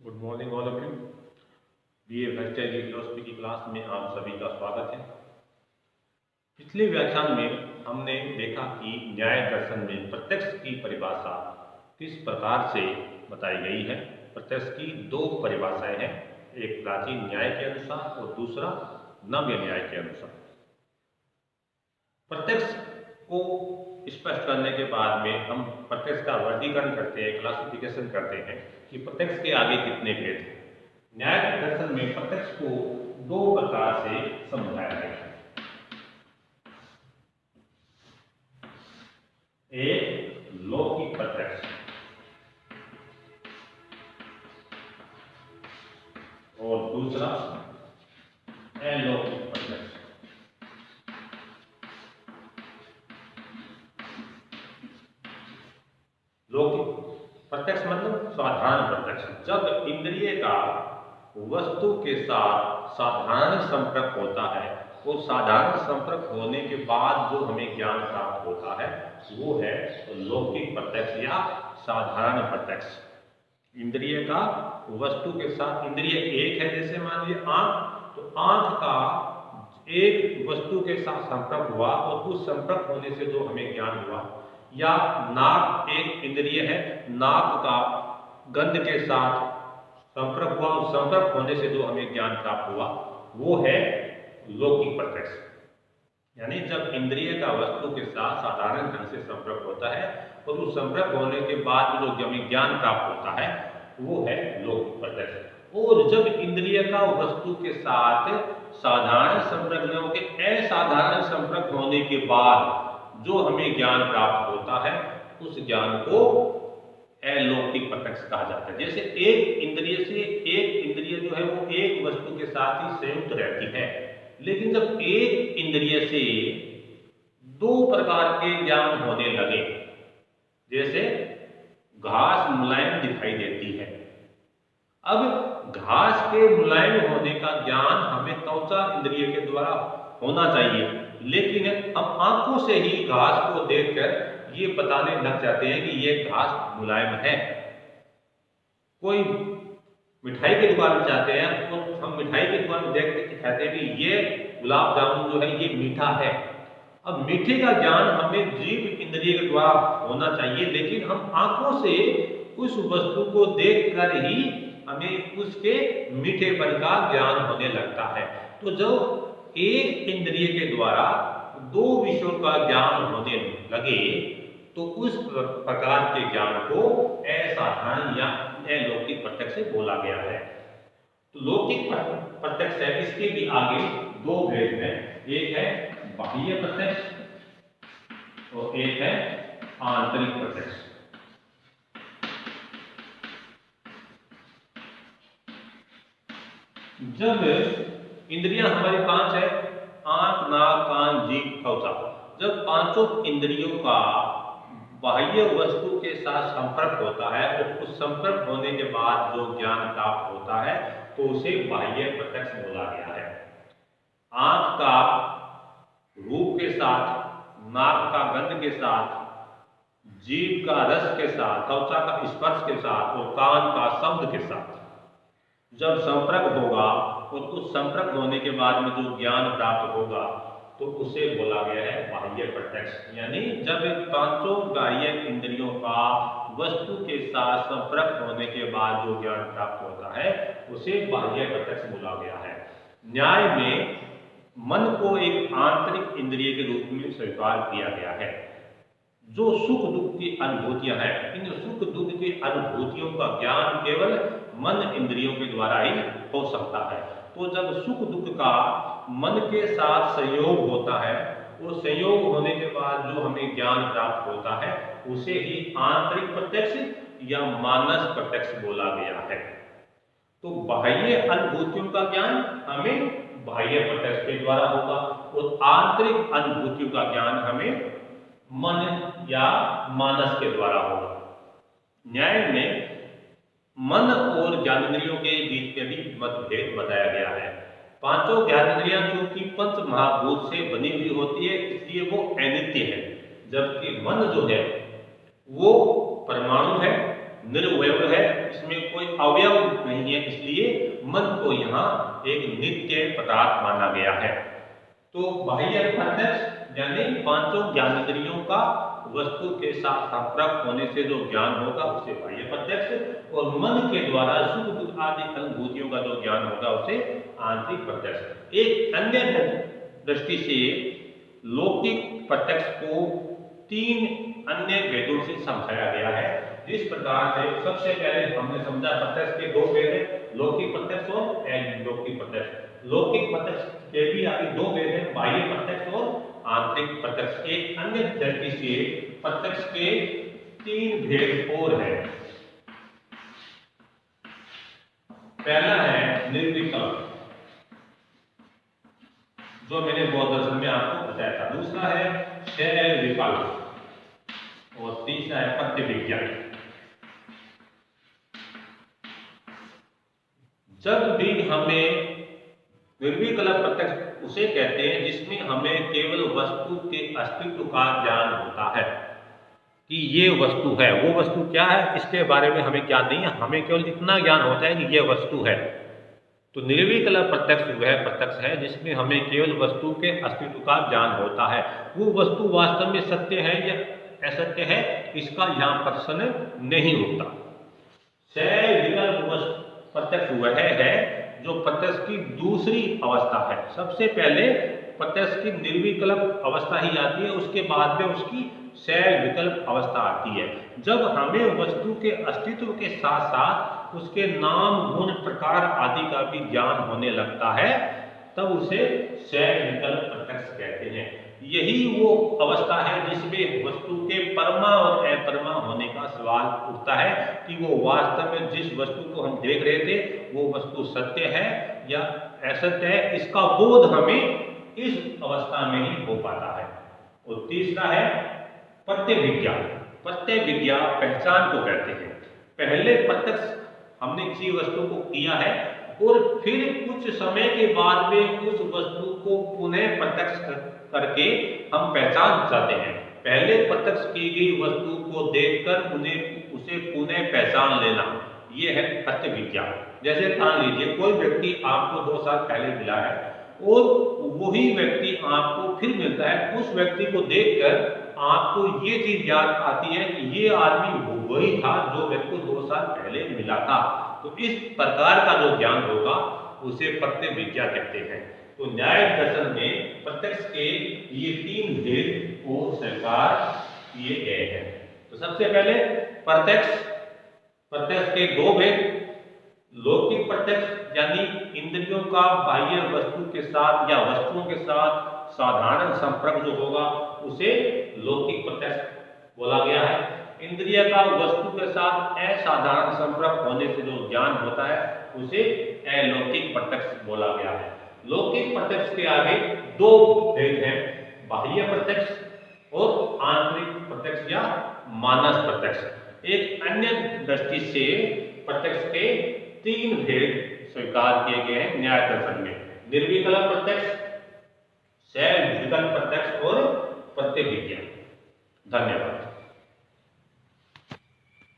Good morning all of you. BA first year की philosophy की class में आप सभी का स्वागत है। पिछले व्याख्यान में हमने देखा कि न्याय दर्शन में प्रत्यक्ष की परिभाषा किस प्रकार से बताई गई है। प्रत्यक्ष की दो परिभाषाएं हैं, एक प्राचीन न्याय के अनुसार और दूसरा नव्य न्याय के अनुसार। प्रत्यक्ष को स्पष्ट करने के बाद में हम प्रत्यक्ष का वर्गीकरण करते हैं, क्लासिफिकेशन करते हैं कि प्रत्यक्ष के आगे कितने भेद हैं। न्याय दर्शन में प्रत्यक्ष को दो प्रकार से समझाया गया है। एक लौकिक प्रत्यक्ष और दूसरा अलौकिक प्रत्यक्ष। लौकिक प्रत्यक्ष मतलब साधारण प्रत्यक्ष, जब इंद्रिय का वस्तु के साथ साधारण संपर्क होता है और साधारण संपर्क होने के बाद जो हमें ज्ञान प्राप्त होता है वो है लौकिक प्रत्यक्ष या साधारण प्रत्यक्ष। इंद्रिय का वस्तु के साथ, इंद्रिय एक है, जैसे मान लीजिए आंख, तो आंख का एक वस्तु के साथ संपर्क हुआ और उस संपर्क होने से जो हमें ज्ञान हुआ, या नाक एक इंद्रिय है, नाक का गंध के साथ संपर्क हुआ, उस संपर्क होने से जो हमें ज्ञान प्राप्त हुआ वो है लौकिक प्रत्यक्ष। यानी जब इंद्रिय का वस्तु के साथ साधारण ढंग से संपर्क होता है और उस संपर्क होने के बाद जो हमें ज्ञान प्राप्त होता है वो है लौकिक प्रत्यक्ष। और जब इंद्रिय का वस्तु के साथ साधारण संपर्क न होकर असाधारण संपर्क होने के बाद जो हमें ज्ञान प्राप्त होता है उस ज्ञान को अलौकिक प्रत्यक्ष कहा जाता है। जैसे एक इंद्रिय से एक इंद्रिय जो है वो एक वस्तु के साथ ही संयुक्त रहती है, लेकिन जब एक इंद्रिय से दो प्रकार के ज्ञान होने लगे, जैसे घास मुलायम दिखाई देती है, अब घास के मुलायम होने का ज्ञान हमें त्वचा इंद्रिय के द्वारा होना चाहिए, लेकिन हम आंखों से ही घास को देखकर ये बताने लग जाते हैं कि ये घास मुलायम है। कोई मिठाई की दुकान में जाते हैं तो हम मिठाई की दुकान में देखते कहते हैं कि ये गुलाब जामुन जो है ये मीठा है। अब मीठे का ज्ञान हमें जीभ इंद्रिय के द्वारा होना चाहिए, लेकिन हम आंखों से उस वस्तु को देखकर ही हमें उसके मीठेपन का ज्ञान होने लगता है। तो जब एक इंद्रिय के द्वारा दो विषयों का ज्ञान होने लगे तो उस प्रकार के ज्ञान को असाधारण या अलौकिक प्रत्यक्ष से बोला गया है। तो लौकिक प्रत्यक्ष है, इसके भी आगे दो भेद हैं, एक है बाह्य प्रत्यक्ष और एक है आंतरिक प्रत्यक्ष। जब इंद्रियां हमारी पांच है, आंख, नाक, कान, जीभ, त्वचा, जब पांचों इंद्रियों का बाह्य वस्तु के साथ संपर्क होता है तो उस संपर्क होने के बाद जो ज्ञान प्राप्त होता है तो उसे बाह्य प्रत्यक्ष बोला गया है। आंख का रूप के साथ, नाक का गंध के साथ, जीभ का रस के साथ, त्वचा का स्पर्श के साथ और कान का शब्द के साथ जब संपर्क होगा और उस संपर्क होने के बाद में जो ज्ञान प्राप्त होगा तो उसे बोला गया है बाह्य प्रत्यक्ष। यानी जब पांचों बाह्य इंद्रियों का वस्तु के साथ संपर्क होने के बाद जो ज्ञान प्राप्त होता है उसे बाह्य प्रत्यक्ष बोला गया है। न्याय में मन को एक आंतरिक इंद्रिय के रूप में स्वीकार किया गया है। जो सुख दुख की अनुभूतियां हैं, इन सुख दुख की अनुभूतियों का ज्ञान केवल मन इंद्रियों के द्वारा ही हो सकता है। तो जब सुख दुख का मन के साथ संयोग होता है और संयोग होने के बाद जो हमें ज्ञान प्राप्त होता है उसे ही आंतरिक प्रत्यक्ष या मानस प्रत्यक्ष बोला गया है। तो बाह्य अनुभूतियों का ज्ञान हमें बाह्य प्रत्यक्ष के द्वारा होगा और आंतरिक अनुभूतियों का ज्ञान हमें मन या मानस के द्वारा होगा। न्याय में मन और ज्ञानेंद्रियों के बीच में भी मतभेद बताया गया है। पांचों ज्ञानेंद्रियां चूंकि पंच महाभूत से बनी हुई होती है इसलिए वो अनित्य है, जबकि मन जो है वो परमाणु है, निर्वयव है, इसमें कोई अवयव अनावश्यक नहीं है, इसलिए मन को यहाँ एक नित्य पदार्थ माना गया है। तो बाह्य प्रत्यक्ष यानी पांचों ज्ञानेंद्रियों का वस्तु के साथ संपर्क होने से जो ज्ञान होगा उसे बाह्य प्रत्यक्ष, और मन के द्वारा सुख दुख आदि अनुभूतियों का जो ज्ञान होगा उसे आंतरिक प्रत्यक्ष। एक अन्य दृष्टि से लौकिक प्रत्यक्ष को तीन अन्य भेदों से समझाया गया है। जिस प्रकार से सबसे पहले हमने समझा प्रत्यक्ष के दो भेद हैं, लौकिक प्रत्यक्ष और अलौकिक प्रत्यक्ष। लौकिक प्रत्यक्ष के भी आगे दो भेद हैं, बाह्य प्रत्यक्ष और आंतरिक प्रत्यक्ष। एक अन्य दृष्टि से प्रत्यक्ष के तीन भेद और हैं। पहला है निर्विकल्प, जो मैंने बौद्ध दर्शन में आपको बताया था। दूसरा है शैल विकल्प और तीसरा है पत्य विज्ञान। जब भी हमें निर्विकल्प प्रत्यक्ष उसे कहते हैं जिसमें हमें केवल वस्तु के अस्तित्व का ज्ञान होता है कि ये वस्तु है। वो वस्तु क्या है इसके बारे में हमें ज्ञान नहीं है, हमें केवल इतना ज्ञान होता है कि ये वस्तु है। तो निर्विकल्प प्रत्यक्ष वह प्रत्यक्ष है जिसमें हमें केवल वस्तु के अस्तित्व का ज्ञान होता है। वो वस्तु वास्तव में सत्य है या असत्य है इसका यहाँ प्रश्न नहीं होता। शैल विकल्प प्रत्यक्ष वह है जो प्रत्यक्ष की दूसरी अवस्था है। सबसे पहले प्रत्यक्ष की निर्विकल्प अवस्था ही आती है, उसके बाद में उसकी शैल विकल्प अवस्था आती है। जब हमें वस्तु के अस्तित्व के साथ साथ उसके नाम गुण प्रकार आदि का भी ज्ञान होने लगता है तब उसे शैल विकल्प प्रत्यक्ष कहते हैं। यही वो अवस्था है जिसमें वस्तु के परमा और अपरमा होने का सवाल उठता है कि वो वास्तव में जिस वस्तु को हम देख रहे थे वो वस्तु सत्य है या असत्य है, इसका बोध हमें इस अवस्था में ही हो पाता है। और तीसरा है पत्य विज्ञान। पत्य विज्ञान पहचान को कहते हैं। पहले प्रत्यक्ष हमने किसी वस्तु को किया है और फिर कुछ समय के बाद में उस वस्तु को पुनः प्रत्यक्ष करके हम पहचान चाहते हैं। पहले प्रत्यक्ष की गई वस्तु को देखकर उसे पुनः पहचान लेना, ये है पत्य विज्ञान। जैसे मान लीजिए कोई व्यक्ति आपको 2 साल पहले मिला है और वही व्यक्ति आपको फिर मिलता है, उस व्यक्ति को देखकर आपको ये चीज याद आती है कि ये आदमी वही था जो व्यक्ति को 2 साल पहले मिला था। तो इस प्रकार का जो ज्ञान होगा उसे पत्य विज्ञान कहते हैं। तो न्याय दर्शन में प्रत्यक्ष के ये 3 भेद को स्वीकार किए गए हैं। तो सबसे पहले प्रत्यक्ष के 2 भेद, लौकिक प्रत्यक्ष यानी इंद्रियों का बाह्य वस्तु के साथ या वस्तुओं के साथ साधारण संपर्क जो होगा उसे लौकिक प्रत्यक्ष बोला गया है। इंद्रिय का वस्तु के साथ असाधारण संपर्क होने से जो ज्ञान होता है उसे अलौकिक प्रत्यक्ष बोला गया है। लौकिक प्रत्यक्ष के आगे 2 भेद हैं, बाह्य प्रत्यक्ष और आंतरिक प्रत्यक्ष या मानस प्रत्यक्ष। एक अन्य दृष्टि से प्रत्यक्ष के 3 भेद स्वीकार किए गए हैं न्याय दर्शन में, निर्विकल्प प्रत्यक्ष, शैल विकल्प प्रत्यक्ष और पत्य विज्ञान। धन्यवाद।